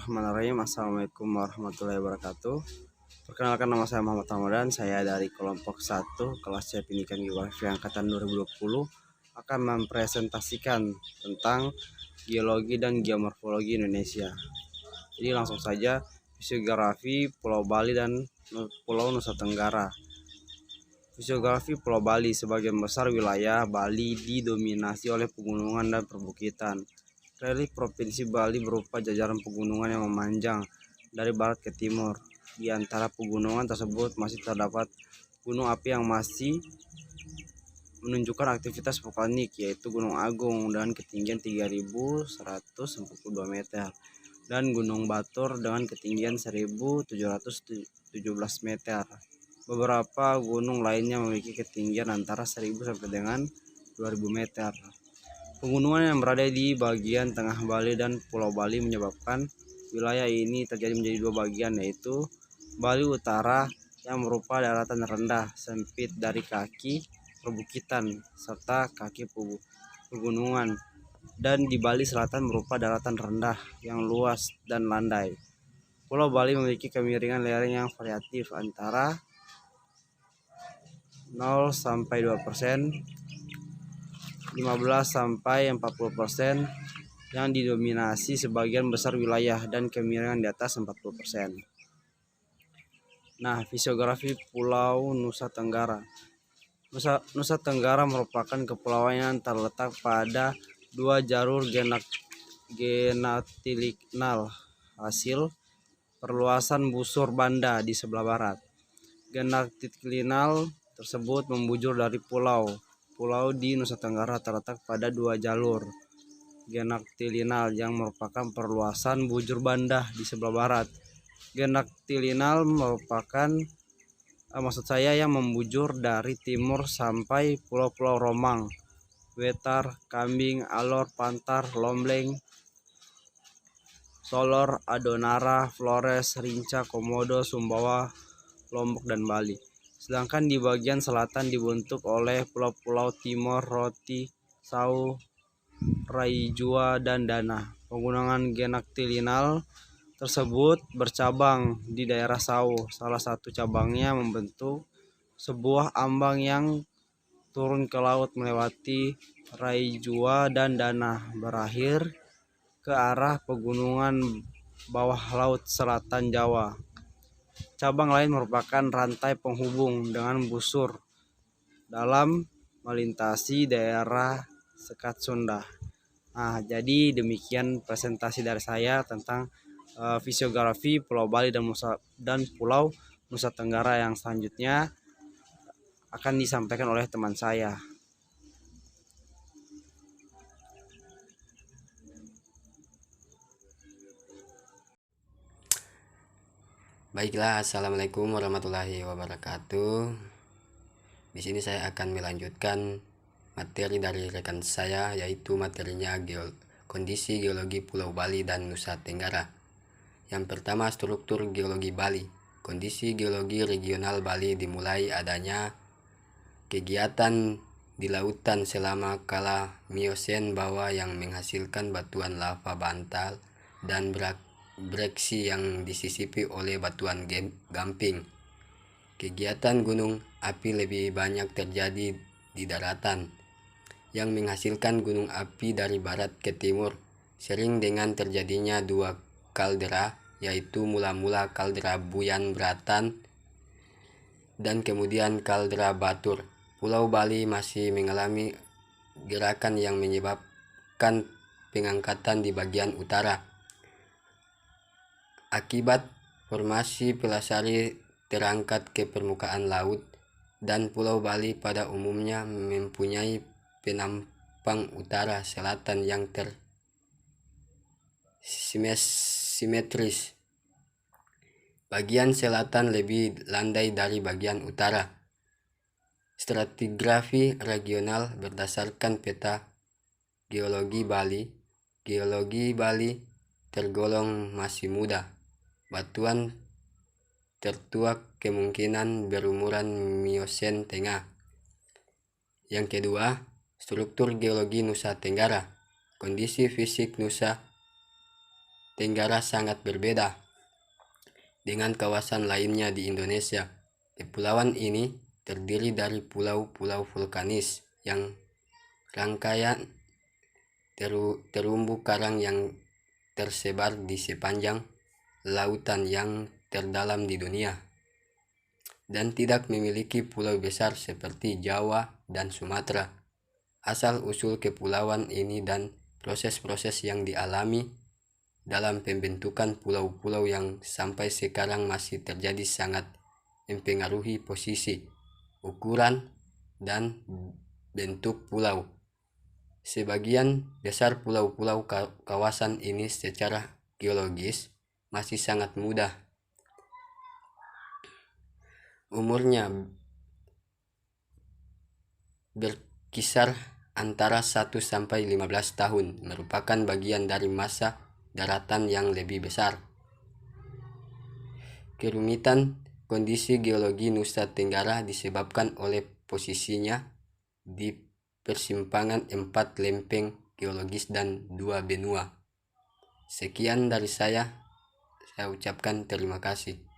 Bismillahirrahmanirrahim. Assalamualaikum warahmatullahi wabarakatuh. Perkenalkan, nama saya Muhammad Ramadan. Saya dari kelompok 1 kelas C Pendidikan Geografi angkatan 2020 akan mempresentasikan tentang geologi dan geomorfologi Indonesia. Jadi langsung saja, fisiografi Pulau Bali dan Pulau Nusa Tenggara. Fisiografi Pulau Bali, sebagian besar wilayah Bali didominasi oleh pegunungan dan perbukitan. Relief Provinsi Bali berupa jajaran pegunungan yang memanjang dari barat ke timur. Di antara pegunungan tersebut masih terdapat gunung api yang masih menunjukkan aktivitas vulkanik, yaitu Gunung Agung dengan ketinggian 3.142 meter dan Gunung Batur dengan ketinggian 1.717 meter. Beberapa gunung lainnya memiliki ketinggian antara 1.000 sampai dengan 2.000 meter. Pegunungan yang berada di bagian tengah Bali dan Pulau Bali menyebabkan wilayah ini terjadi menjadi dua bagian, yaitu Bali Utara yang berupa daratan rendah sempit dari kaki perbukitan serta kaki pegunungan, dan di Bali Selatan berupa daratan rendah yang luas dan landai. Pulau Bali memiliki kemiringan lereng yang variatif antara 0 sampai 2%, 15 sampai 40%, yang didominasi sebagian besar wilayah dan kemiringan di atas 40%. Nah, fisiografi Pulau Nusa Tenggara. Nusa Tenggara merupakan kepulauan yang terletak pada dua jalur genatilinal hasil perluasan busur Banda di sebelah barat. Genatilinal tersebut membujur dari pulau di Nusa Tenggara terletak pada dua jalur genatilinal yang merupakan perluasan bujur Banda di sebelah barat. Genatilinal merupakan yang membujur dari timur sampai pulau-pulau Romang, Wetar, Kambing, Alor, Pantar, Lombleng, Solor, Adonara, Flores, Rinca, Komodo, Sumbawa, Lombok, dan Bali. Sedangkan di bagian selatan dibentuk oleh pulau-pulau Timor, Roti, Sau, Raijua, dan Dana. Pegunungan genatilinal tersebut bercabang di daerah Sau. Salah satu cabangnya membentuk sebuah ambang yang turun ke laut melewati Raijua dan Dana, berakhir ke arah pegunungan bawah laut selatan Jawa. Cabang lain merupakan rantai penghubung dengan busur dalam melintasi daerah Sekat Sunda. Nah, jadi demikian presentasi dari saya tentang fisiografi Pulau Bali dan Pulau Nusa Tenggara. Yang selanjutnya akan disampaikan oleh teman saya. Baiklah, assalamualaikum warahmatullahi wabarakatuh. Di sini saya akan melanjutkan materi dari rekan saya, yaitu materinya kondisi geologi Pulau Bali dan Nusa Tenggara. Yang pertama, struktur geologi Bali. Kondisi geologi regional Bali dimulai adanya kegiatan di lautan selama kala Miosen bawah yang menghasilkan batuan lava bantal dan breksi yang disisipi oleh batuan gamping. Kegiatan gunung api lebih banyak terjadi di daratan, yang menghasilkan gunung api dari barat ke timur, sering dengan terjadinya dua kaldera, yaitu mula-mula kaldera Buyan Bratan dan kemudian kaldera Batur. Pulau Bali masih mengalami gerakan yang menyebabkan pengangkatan di bagian utara. Akibat formasi pelasari terangkat ke permukaan laut, dan Pulau Bali pada umumnya mempunyai penampang utara selatan yang simetris. Bagian selatan lebih landai dari bagian utara. Stratigrafi regional berdasarkan peta geologi Bali. Geologi Bali tergolong masih muda. Batuan tertua kemungkinan berumuran Miosen Tengah. Yang kedua, struktur geologi Nusa Tenggara. Kondisi fisik Nusa Tenggara sangat berbeda dengan kawasan lainnya di Indonesia. Kepulauan ini terdiri dari pulau-pulau vulkanis yang rangkaian terumbu karang yang tersebar di sepanjang lautan yang terdalam di dunia, dan tidak memiliki pulau besar seperti Jawa dan Sumatera. Asal-usul kepulauan ini dan proses-proses yang dialami dalam pembentukan pulau-pulau yang sampai sekarang masih terjadi sangat mempengaruhi posisi, ukuran, dan bentuk pulau. Sebagian besar pulau-pulau kawasan ini secara geologis masih sangat muda. Umurnya berkisar antara 1 sampai 15 tahun, merupakan bagian dari masa daratan yang lebih besar. Kerumitan kondisi geologi Nusa Tenggara disebabkan oleh posisinya di persimpangan 4 lempeng geologis dan 2 benua. Sekian dari saya ucapkan terima kasih.